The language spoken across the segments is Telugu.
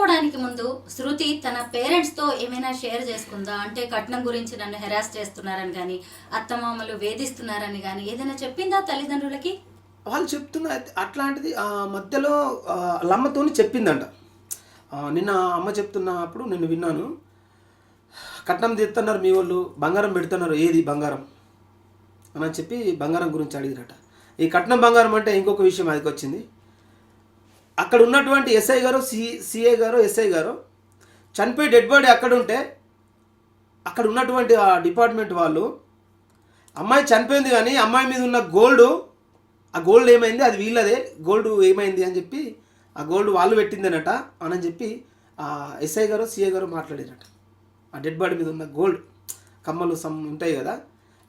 చనిపోవడానికి ముందు శృతి తన పేరెంట్స్తో ఏమైనా షేర్ చేసుకుందా? అంటే కట్నం గురించి నన్ను హెరాస్ చేస్తున్నారని కానీ, అత్తమామలు వేధిస్తున్నారని కానీ ఏదైనా చెప్పిందా తల్లిదండ్రులకి? వాళ్ళు చెప్తున్న అట్లాంటిది మధ్యలో లమ్మతోని చెప్పిందంట. నిన్న అమ్మ చెప్తున్నప్పుడు నేను విన్నాను. కట్నం తీస్తున్నారు మీ వాళ్ళు, బంగారం పెడుతున్నారు, ఏది బంగారం అని చెప్పి బంగారం గురించి అడిగిరట. ఈ కట్నం బంగారం అంటే ఇంకొక విషయం అదికి వచ్చింది. అక్కడ ఉన్నటువంటి ఎస్ఐ గారు, సిఐ గారు, ఎస్ఐ గారు చనిపోయి డెడ్ బాడీ అక్కడ ఉంటే అక్కడ ఉన్నటువంటి ఆ డిపార్ట్మెంట్ వాళ్ళు అమ్మాయి చనిపోయింది కానీ అమ్మాయి మీద ఉన్న ఆ గోల్డ్ ఏమైంది, అది వీళ్ళదే గోల్డ్ ఏమైంది అని చెప్పి ఆ గోల్డ్ వాళ్ళు పెట్టిందనట అని చెప్పి ఆ ఎస్ఐ గారు, సిఐ గారు మాట్లాడారట. ఆ డెడ్ బాడీ మీద ఉన్న గోల్డ్ కమ్మలు ఉంటాయి కదా,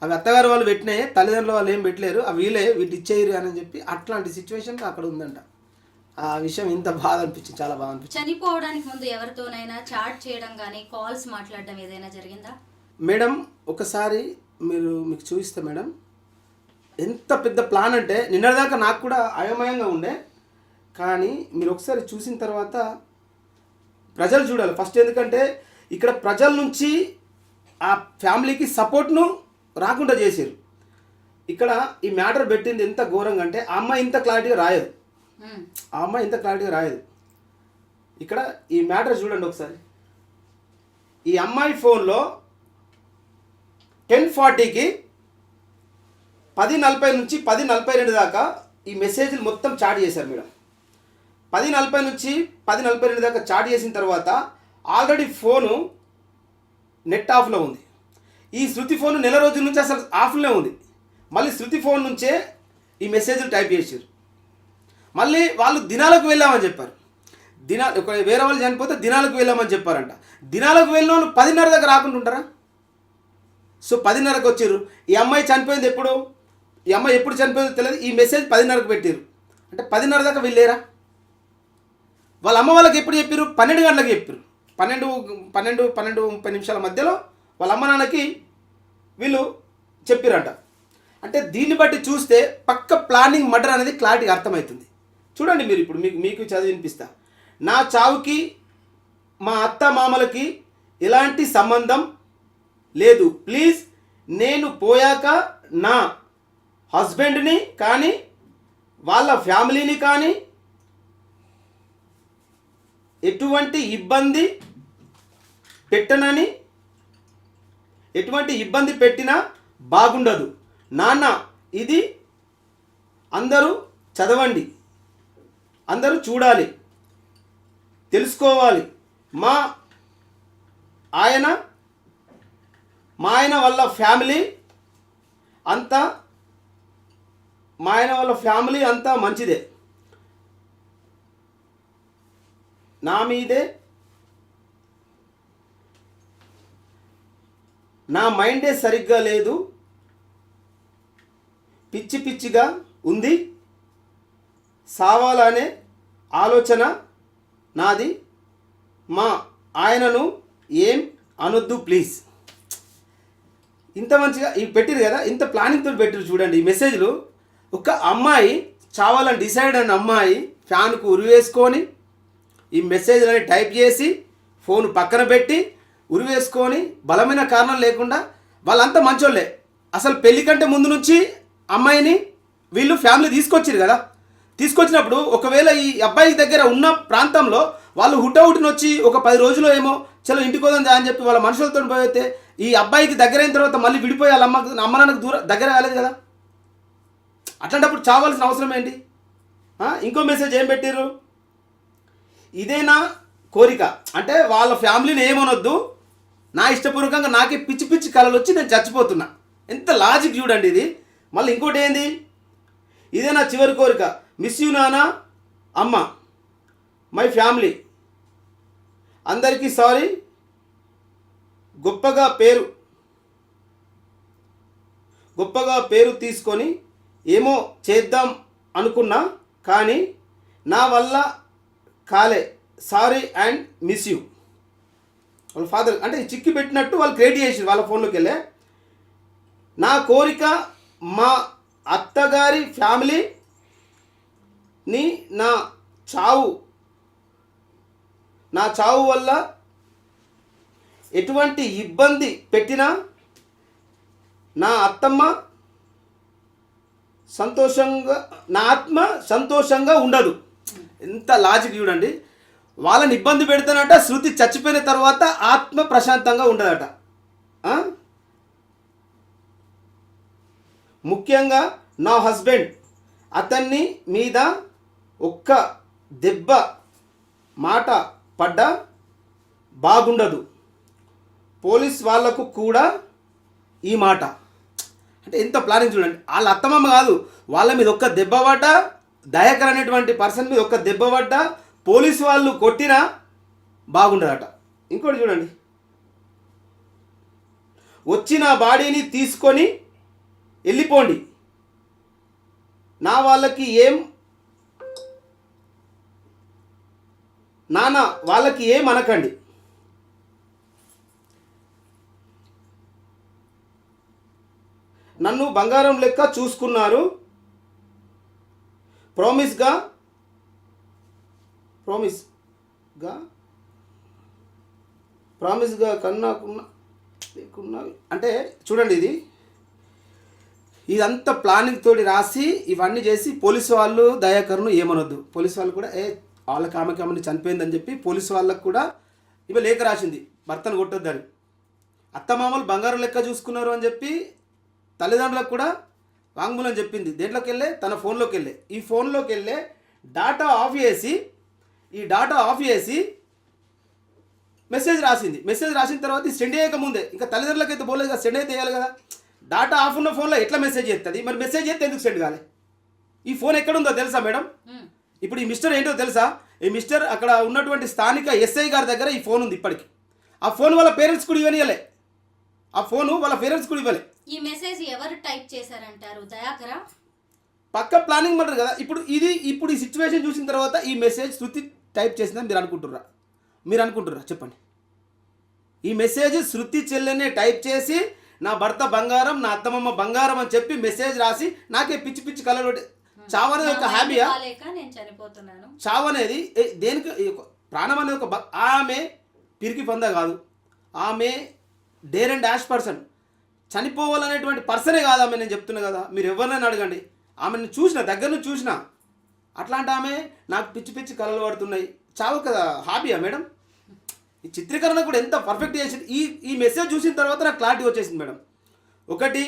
అవి అత్తగారు వాళ్ళు పెట్టినాయి, తల్లిదండ్రులు వాళ్ళు ఏం పెట్టలేరు, అవి వీటి ఇచ్చేయరు అని చెప్పి అట్లాంటి సిచ్యువేషన్ అక్కడ ఉందంట. ఆ విషయం ఇంత బాధ అనిపించింది, చాలా బాగా అనిపించింది. చనిపోవడానికి ముందు ఎవరితోనైనా చాట్ చేయడం కానీ, కాల్స్ మాట్లాడడం ఏదైనా జరిగిందా మేడం? ఒకసారి మీకు చూపిస్తా మేడం. ఎంత పెద్ద ప్లాన్ అంటే నిన్నటిదాకా నాకు కూడా అయోమయంగా ఉండే, కానీ మీరు ఒకసారి చూసిన తర్వాత ప్రజలు చూడాలి ఫస్ట్. ఎందుకంటే ఇక్కడ ప్రజల నుంచి ఆ ఫ్యామిలీకి సపోర్ట్ను రాకుండా చేశారు. ఇక్కడ ఈ మ్యాటర్ పెట్టింది ఎంత ఘోరంగా అంటే ఆ అమ్మాయి ఇంత క్లారిటీగా రాయదు. ఇక్కడ ఈ మ్యాటర్ చూడండి ఒకసారి. ఈ అమ్మాయి ఫోన్లో 10:40కి 10:40 నుంచి 10:42 దాకా ఈ మెసేజ్లు మొత్తం చాట్ చేశారు మేడం. 10:40 నుంచి 10:42 దాకా చాట్ చేసిన తర్వాత ఆల్రెడీ ఫోను నెట్ ఆఫ్లో ఉంది. ఈ శృతి ఫోన్ నెల రోజుల నుంచి అసలు ఆఫ్లోనే ఉంది. మళ్ళీ శృతి ఫోన్ నుంచే ఈ మెసేజ్లు టైప్ చేశారు. మళ్ళీ వాళ్ళు దినాలకు వెళ్ళామని చెప్పారు. వేరే వాళ్ళు చనిపోతే దినాలకు వెళ్ళామని చెప్పారంట. దినాలకు వెళ్ళిన వాళ్ళు 10:30 దాకా రాకుండా ఉంటారా? సో 10:30కి వచ్చారు. ఈ అమ్మాయి చనిపోయింది ఎప్పుడు, ఈ అమ్మాయి ఎప్పుడు చనిపోయిందో తెలియదు. ఈ మెసేజ్ 10:30కి పెట్టారు అంటే 10:30 దాకా వెళ్ళారా? వాళ్ళ అమ్మ వాళ్ళకి ఎప్పుడు చెప్పారు? 12 గంటలకు చెప్పారు. 12:30 మధ్యలో వాళ్ళ అమ్మ నాన్నకి వీళ్ళు చెప్పారంట. అంటే దీన్ని బట్టి చూస్తే పక్క ప్లానింగ్ మర్డర్ అనేది క్లారిటీగా అర్థమవుతుంది. చూడండి మీరు, ఇప్పుడు మీకు చదివి వినిపిస్తా. నా చావుకి మా అత్త మామలకి ఎలాంటి సంబంధం లేదు. ప్లీజ్ నేను పోయాక నా హస్బెండ్ని కానీ వాళ్ళ ఫ్యామిలీని కానీ ఎటువంటి ఇబ్బంది పెట్టినా బాగుండదు. నాన్న, ఇది అందరూ చదవండి, అందరూ చూడాలి, తెలుసుకోవాలి. మా ఆయన వాళ్ళ ఫ్యామిలీ అంతా మంచిదే. నా మీదే నా మైండే సరిగ్గా లేదు, పిచ్చిగా ఉంది, సావాలనే ఆలోచన నాది. మా ఆయనను ఏం అనొద్దు ప్లీజ్. ఇంత మంచిగా ఈ పెట్టిరు కదా, ఇంత ప్లానింగ్తో పెట్టిరు చూడండి ఈ మెసేజ్లు. ఒక అమ్మాయి చావాలని డిసైడ్ అయిన అమ్మాయి ఫ్యాన్కు ఉరివేసుకొని ఈ మెసేజ్లని టైప్ చేసి ఫోన్ పక్కన పెట్టి ఉరివేసుకొని బలమైన కారణం లేకుండా, వాళ్ళంతా మంచోళ్ళే. అసలు పెళ్లి కంటే ముందు నుంచి అమ్మాయిని వీళ్ళు ఫ్యామిలీ తీసుకొచ్చారు కదా. తీసుకొచ్చినప్పుడు ఒకవేళ ఈ అబ్బాయి దగ్గర ఉన్న ప్రాంతంలో వాళ్ళు హుటాహుటిని వచ్చి ఒక 10 రోజులు ఏమో చలో ఇంటికి పోదాం అని చెప్పి వాళ్ళ మనుషులతో పోతే ఈ అబ్బాయికి దగ్గరైన తర్వాత మళ్ళీ విడిపోయి వాళ్ళ అమ్మ నాన్నకు దగ్గర కాలేదు కదా. అట్లాంటప్పుడు చావాల్సిన అవసరం ఏంటి? ఇంకో మెసేజ్ ఏం పెట్టారు? ఇదేనా కోరిక అంటే వాళ్ళ ఫ్యామిలీని ఏమనొద్దు, నా ఇష్టపూర్వకంగా నాకే పిచ్చి కళలు వచ్చి నేను చచ్చిపోతున్నా. ఎంత లాజిక్ చూడండి ఇది. మళ్ళీ ఇంకోటి ఏంది? ఇదే నా చివరి కోరిక, మిస్ యూ నాన్న, అమ్మ, మై ఫ్యామిలీ, అందరికీ సారీ, గొప్పగా పేరు తీసుకొని ఏమో చేద్దాం అనుకున్నా కానీ నా వల్ల కాలే, సారీ అండ్ మిస్ యూ. వాళ్ళ ఫాదర్ అంటే చిక్కి పెట్టినట్టు వాళ్ళు క్రియేట్ చేసి వాళ్ళ ఫోన్లోకి వెళ్ళే. నా కోరిక మా అత్తగారి ఫ్యామిలీని నా చావు నా చావు వల్ల ఎటువంటి ఇబ్బంది పెట్టినా నా అత్తమ్మ సంతోషంగా, నా ఆత్మ సంతోషంగా ఉండదు. ఎంత లాజిక్ చూడండి. వాళ్ళని ఇబ్బంది పెడతానట, శృతి చచ్చిపోయిన తర్వాత ఆత్మ ప్రశాంతంగా ఉండదట. ముఖ్యంగా నా హస్బెండ్, అతన్ని మీద ఒక్క దెబ్బ మాట పడ్డా బాగుండదు. పోలీస్ వాళ్లకు కూడా ఈ మాట. అంటే ఎంత ప్లానింగ్ చూడండి. వాళ్ళ అత్తమ్మ కాదు, వాళ్ళ మీద ఒక్క దెబ్బ పడ్డా, దయాకర్ అనేటువంటి పర్సన్ మీద ఒక్క దెబ్బ పడ్డా పోలీసు వాళ్ళు కొట్టినా బాగుండదట. ఇంకోటి చూడండి, వచ్చిన బాడీని తీసుకొని వెళ్ళిపోండి, నా వాళ్ళకి ఏం నాన్న వాళ్ళకి ఏం అనకండి. నన్ను బంగారం లెక్క చూసుకున్నారు. ప్రామిస్గా కన్నాకున్నా అంటే చూడండి, ఇదంతా ప్లానింగ్ తోటి రాసి ఇవన్నీ చేసి పోలీసు వాళ్ళు దయాకర్ను ఏమనొద్దు. పోలీసు వాళ్ళు కూడా వాళ్ళకి ఆమెకి చనిపోయిందని చెప్పి పోలీసు వాళ్ళకు కూడా ఇవి లేఖ రాసింది, భర్తను కొట్టొద్దని. అత్తమామలు బంగారం లెక్క చూసుకున్నారు అని చెప్పి తల్లిదండ్రులకు కూడా వాంగ్మూలం చెప్పింది. దేంట్లోకి వెళ్ళే, తన ఫోన్లోకి వెళ్ళే. ఈ ఫోన్లోకి వెళ్ళే డాటా ఆఫ్ చేసి మెసేజ్ రాసింది. మెసేజ్ రాసిన తర్వాత సెండ్ చేయకముందే, ఇంకా తల్లిదండ్రులకు అయితే పోలేదు కదా, సెండ్ అయితే చేయాలి కదా. డాటా ఆఫ్ ఉన్న ఫోన్లో ఎట్లా మెసేజ్ చేస్తుంది? మరి మెసేజ్ చేస్తే ఎందుకు సెండ్ కాలే? ఈ ఫోన్ ఎక్కడుందో తెలుసా మేడం? ఇప్పుడు ఈ మిస్టర్ ఏంటో తెలుసా? ఈ మిస్టర్ అక్కడ ఉన్నటువంటి స్థానిక ఎస్ఐ గారి దగ్గర ఈ ఫోన్ ఉంది ఇప్పటికి. ఆ ఫోన్ వాళ్ళ పేరెంట్స్ కూడా ఇవ్వనియలే. ఆ ఫోను వాళ్ళ పేరెంట్స్ కూడా ఇవ్వలే. ఈ మెసేజ్ ఎవరు టైప్ చేశారంటారు? దయాకరా? పక్క ప్లానింగ్ మర్డర్ కదా. ఇప్పుడు ఈ సిచ్యువేషన్ చూసిన తర్వాత ఈ మెసేజ్ శృతి టైప్ చేసిందని మీరు అనుకుంటుర్రా చెప్పండి. ఈ మెసేజ్ శృతి చెల్లెనే టైప్ చేసి నా భర్త బంగారం, నా అత్తమ్మ బంగారం అని చెప్పి మెసేజ్ రాసి నాకే పిచ్చి పిచ్చి కలలు. చావు అనేది ఒక హ్యాబియా? నేను చనిపోతున్నాను. చావు అనేది దేనికి? ప్రాణం అనేది ఒక ఆమె పిరికి పొంద కాదు, ఆమె డేర్ అండ్ డాష్ పర్సన్. చనిపోవాలనేటువంటి పర్సనే కాదు ఆమె. నేను చెప్తున్నా కదా, మీరు ఎవరినైనా అడగండి, ఆమెను దగ్గర నుంచి చూసిన. అట్లాంటి ఆమె నాకు పిచ్చి పిచ్చి కలలు పడుతున్నాయి. చావు కదా హాబీయా మేడం? ఈ చిత్రీకరణ కూడా ఎంత పర్ఫెక్ట్ చేసింది. ఈ మెసేజ్ చూసిన తర్వాత నాకు క్లారిటీ వచ్చేసింది మేడం. ఒకటి,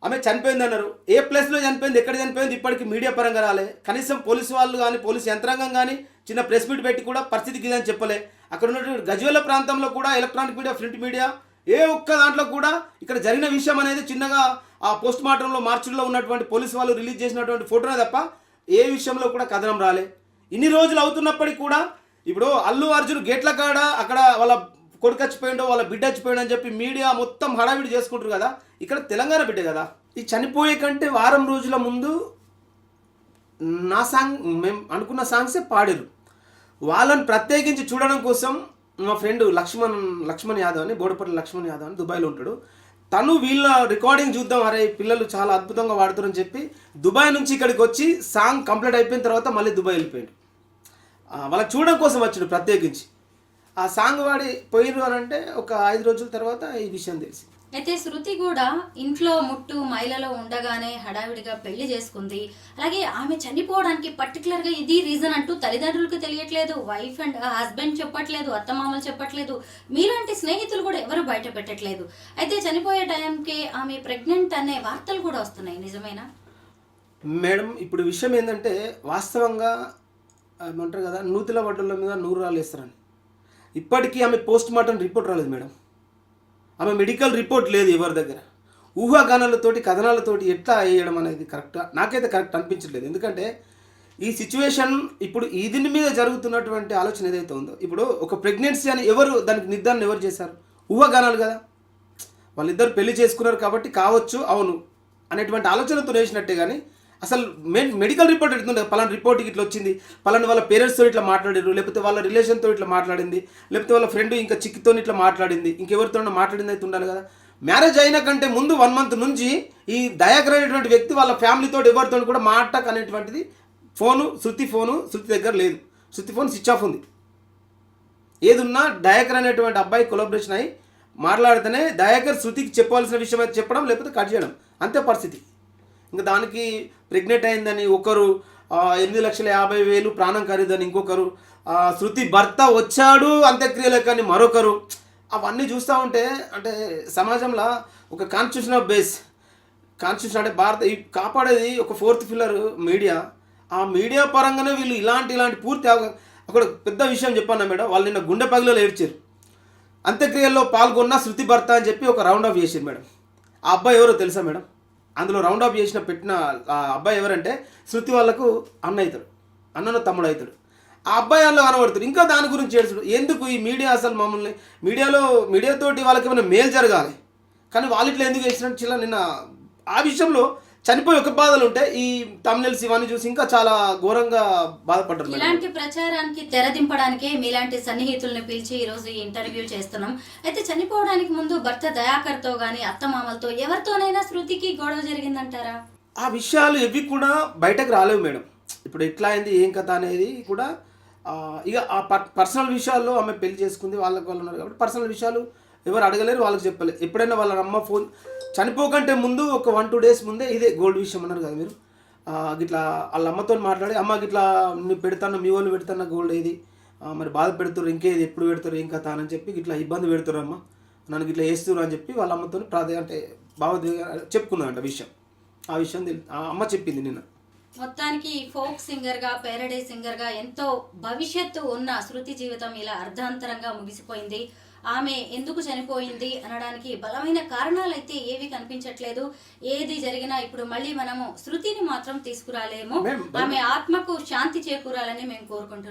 ఆమె చనిపోయింది అన్నారు. ఏ ప్లేస్లో చనిపోయింది, ఎక్కడ చనిపోయింది ఇప్పటికీ మీడియా పరంగా రాలే. కనీసం పోలీసు వాళ్ళు కానీ, పోలీసు యంత్రాంగం కానీ చిన్న ప్రెస్ మీట్ పెట్టి కూడా పరిస్థితికి ఇదని చెప్పలే. అక్కడ ఉన్నటువంటి గజ్వేల ప్రాంతంలో కూడా ఎలక్ట్రానిక్ మీడియా, ప్రింట్ మీడియా ఏ ఒక్క దాంట్లో కూడా ఇక్కడ జరిగిన విషయం అనేది చిన్నగా ఆ పోస్ట్ మార్టంలో మార్చిలో ఉన్నటువంటి పోలీసు వాళ్ళు రిలీజ్ చేసినటువంటి ఫోటోనే తప్ప ఏ విషయంలో కూడా కథనం రాలే. ఇన్ని రోజులు అవుతున్నప్పటికీ కూడా ఇప్పుడు అల్లు అర్జున్ గేట్ల కాడ అక్కడ వాళ్ళ కొడుకు చచ్చిపోయిండో, వాళ్ళ బిడ్డ చచ్చిపోయిండో అని చెప్పి మీడియా మొత్తం హడావిడి చేసుకుంటారు కదా. ఇక్కడ తెలంగాణ బిడ్డ కదా. ఈ చనిపోయే కంటే వారం రోజుల ముందు నా సాంగ్, మేము అనుకున్న సాంగ్సే పాడారు. వాళ్ళని ప్రత్యేకించి చూడడం కోసం మా ఫ్రెండ్ లక్ష్మణ్ యాదవ్ అని, బోడపల్లి లక్ష్మణ్ యాదవ్ అని దుబాయ్లో ఉంటాడు. తను వీళ్ళ రికార్డింగ్ చూద్దాం, అరే పిల్లలు చాలా అద్భుతంగా వాడుతారని చెప్పి దుబాయ్ నుంచి ఇక్కడికి వచ్చి సాంగ్ కంప్లీట్ అయిపోయిన తర్వాత మళ్ళీ దుబాయ్ వెళ్ళిపోయాడు. వాళ్ళకి చూడడం కోసం వచ్చాడు ప్రత్యేకించి. ఆ సాంగ్ వాడి పోయిరు అని అంటే ఒక 5 రోజుల తర్వాత ఈ విషయం తెలిసి. అయితే శృతి కూడా ఇంట్లో ముట్టు మైలలో ఉండగానే హడావిడిగా పెళ్లి చేసుకుంది. అలాగే ఆమె చనిపోవడానికి పర్టికులర్గా ఇది రీజన్ అంటూ తల్లిదండ్రులకు తెలియట్లేదు, వైఫ్ అండ్ హస్బెండ్ చెప్పట్లేదు, అత్తమామలు చెప్పట్లేదు, మీలాంటి స్నేహితులు కూడా ఎవరు బయట పెట్టట్లేదు. అయితే చనిపోయే టైంకి ఆమె ప్రెగ్నెంట్ అనే వార్తలు కూడా వస్తున్నాయి, నిజమేనా మేడం? ఇప్పుడు విషయం ఏంటంటే వాస్తవంగా ఏమంటారు కదా, నూతుల వడ్డల మీద 100 రాళ్ళు వేస్తారని. ఇప్పటికీ ఆమె పోస్ట్ మార్టం రిపోర్ట్ రాలేదు మేడం. ఆమె మెడికల్ రిపోర్ట్ లేదు ఎవరి దగ్గర. ఊహాగానాలతోటి కథనాలతోటి ఎట్లా వేయడం అనేది నాకైతే కరెక్ట్ అనిపించట్లేదు. ఎందుకంటే ఈ సిచ్యువేషన్ ఇప్పుడు దీని మీద జరుగుతున్నటువంటి ఆలోచన ఏదైతే ఉందో, ఇప్పుడు ఒక ప్రెగ్నెన్సీ అని దానికి నిర్ధారణ ఎవరు చేశారు? ఊహాగానాలు కదా. వాళ్ళిద్దరు పెళ్లి చేసుకున్నారు కాబట్టి కావచ్చు, అవును అనేటువంటి ఆలోచనతో వేసినట్టే. కానీ అసలు మెడికల్ రిపోర్ట్ ఎడుతుండే, పలానా రిపోర్ట్కి ఇట్లా వచ్చింది, పలానా వాళ్ళ పేరెంట్స్తో ఇట్లా మాట్లాడారు, లేకపోతే వాళ్ళ రిలేషన్తో ఇట్లా మాట్లాడింది, లేకపోతే వాళ్ళ ఫ్రెండ్ ఇంకా చిక్కితో ఇట్లా మాట్లాడింది, ఇంకెవరితో మాట్లాడింది అయితే ఉండాలి కదా. మ్యారేజ్ అయిన కంటే ముందు 1 month నుంచి ఈ దయాకర్ అనేటువంటి వ్యక్తి వాళ్ళ ఫ్యామిలీతో ఎవరితో కూడా మాట్లాడక అనేటువంటిది శృతి దగ్గర లేదు. శృతి ఫోన్ స్విచ్ ఆఫ్ ఉంది. ఏదున్నా దయాకర్ అనేటువంటి అబ్బాయి కొలాబరేషన్ అయ్యి మాట్లాడితేనే దయాకర్ శృతికి చెప్పాల్సిన విషయం అయితే చెప్పడం, లేకపోతే కట్ చేయడం, అంతే పరిస్థితి. ఇంకా దానికి ప్రెగ్నెంట్ అయిందని ఒకరు, 8,50,000 ప్రాణం ఖరీదని ఇంకొకరు, శృతి భర్త వచ్చాడు అంత్యక్రియలకు అని మరొకరు. అవన్నీ చూస్తూ ఉంటే అంటే సమాజంలో ఒక కాన్స్టిట్యూషన్ అంటే భారత ఈ కాపాడేది ఒక ఫోర్త్ పిల్లర్ మీడియా. ఆ మీడియా పరంగానే వీళ్ళు ఇలాంటి పూర్తి అక్కడ పెద్ద విషయం చెప్పాను మేడం. వాళ్ళు నిన్న గుండె పగిలో ఏడ్చారు. అంత్యక్రియల్లో పాల్గొన్న శృతి భర్త అని చెప్పి ఒక రౌండ్ ఆఫ్ చేసారు మేడం. ఆ అబ్బాయి ఎవరో తెలుసా మేడం? అందులో రౌండ్ ఆఫ్ పెట్టిన ఆ అబ్బాయి ఎవరంటే శృతి వాళ్ళకు అన్న అవుతాడు, అన్నను తమ్ముడు అవుతాడు. ఆ అబ్బాయి వాళ్ళు కనబడుతాడు. ఇంకా దాని గురించి ఏడుచుడు. ఎందుకు ఈ మీడియా అసలు మమ్మల్ని మీడియాతోటి వాళ్ళకి ఏమైనా మేలు జరగాలి, కానీ వాళ్ళు ఇట్లా ఎందుకు చేసినట్టు చిల్ల నిన్న ఆ విషయంలో చనిపోయి ఒక బాధలు ఉంటే ఈ తమిళస్ ఇవన్నీ చూసి ఇంకా చాలా ఘోరంగా బాధపడ్డారు. ఇలాంటి ప్రచారానికి తెరదింపడానికే మీలాంటి సన్నిహితుల్ని పిలిచి ఈ రోజు ఈ ఇంటర్వ్యూ చేస్తున్నాం. అయితే చనిపోవడానికి ముందు భర్త దయాకర్తో గానీ అత్తమామలతో ఎవరితోనైనా శృతికి గొడవ జరిగిందంటారా? ఆ విషయాలు ఎవి కూడా బయటకు రాలేవు మేడం. ఇప్పుడు ఎట్లా అయింది ఏం కథ అనేది కూడా ఇక ఆ పర్సనల్ విషయాల్లో ఆమె పెళ్లి చేసుకుంది, వాళ్ళకి వాళ్ళు ఉన్నారు కాబట్టి పర్సనల్ విషయాలు ఎవరు అడగలేరు, వాళ్ళకి చెప్పలేదు. ఎప్పుడైనా వాళ్ళ అమ్మ ఫోన్ చనిపోకంటే ముందు ఒక 1-2 days ముందే ఇదే గోల్డ్ విషయం అన్నారు కదా మీరు, గిట్లా వాళ్ళ అమ్మతో మాట్లాడి అమ్మ గిట్లా నువ్వు పెడతాను, మీ వాళ్ళు పెడతాను గోల్డ్ ఏది, మరి బాధ పెడుతున్నారు, ఇంకేది ఎప్పుడు పెడతారు ఏం కథ అని చెప్పి ఇట్లా ఇబ్బంది పెడుతున్నారు అమ్మ, నన్ను ఇట్లా వేస్తున్నారు అని చెప్పి వాళ్ళ అమ్మతో అంటే భావోద్వేగ చెప్పుకున్నారంట విషయం. ఆ విషయం ఆ అమ్మ చెప్పింది నిన్న. మొత్తానికి ఫోక్ సింగర్గా, పేరడీ సింగర్గా ఎంతో భవిష్యత్తు ఉన్న శృతి జీవితం ఇలా అర్ధాంతరంగా ముగిసిపోయింది. ఆమె ఎందుకు చనిపోయింది అనడానికి బలమైన కారణాలు అయితే ఏవి కనిపించట్లేదు. ఏది జరిగినా ఇప్పుడు మళ్ళీ మనము శృతిని మాత్రం తీసుకురాలేము. ఆమె ఆత్మకు శాంతి చేకూరాలని మేము కోరుకుంటున్నాం.